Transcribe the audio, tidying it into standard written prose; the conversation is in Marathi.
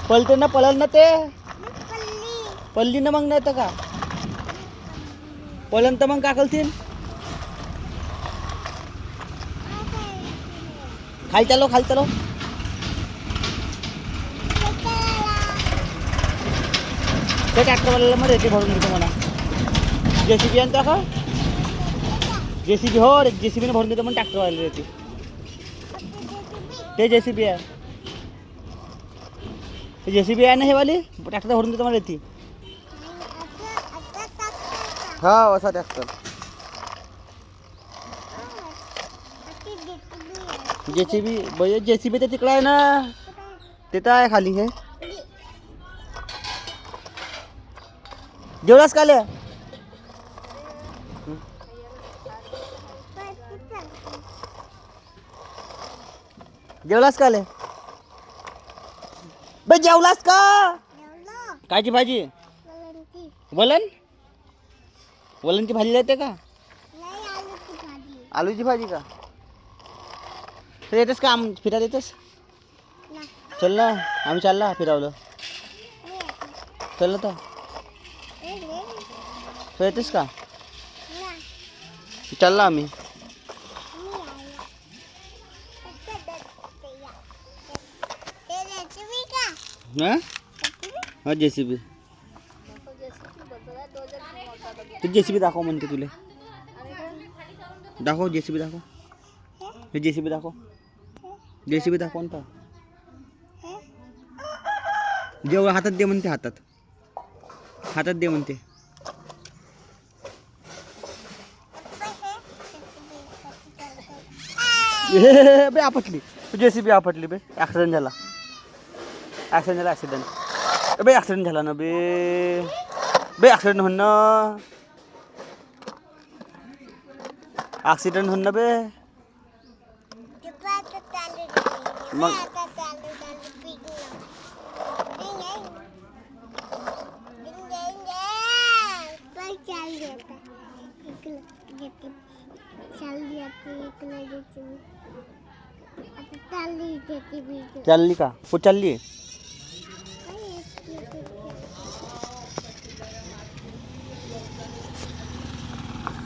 पलते ना पळल ना ते पल्ली ना मग नाही तर का पळन तर मग का करतील खाली चालो ते ट्रॅक्टरवाल्याला मध्ये येते भरून देतो म्हणा जेसीबी आणता का जेसीबी हो जेसीबीने भरून देतो म्हणून ट्रॅक्टरवाल्याला येते ते जेसीबी आहे ते जेसीबी आहे ना हे वाली ट्रॅक्टर भरून देतो मला येते हा असा ट्रॅक्टर जेसीबी तर तिकडं आहे ना तिथं आहे खाली हे जेवढाच काल जेवलास का ले बे जेवलास का कायची भाजी वलनची भाजी येते का आलूची भाजी का तर येतेस का फिरायला येतेस चल ना आम्ही चालला फिरावलं चल ना तर येतेस का चालला आम्ही हा जेसीबी तू जेसीबी दाखव म्हणते तुले दाखव जेसीबी दाखव हे जेसीबी दाखव ना जेवढं हातात दे म्हणते हातात दे म्हणते बे आपटली जेसीबी आपटली बे ॲक्सिडेंट झाला बे ॲक्सिडेंट झाला ना बे ॲक्सिडेंट होऊन ना ॲक्सिडेंट होऊन ना बे मग चालली का कुठं चालली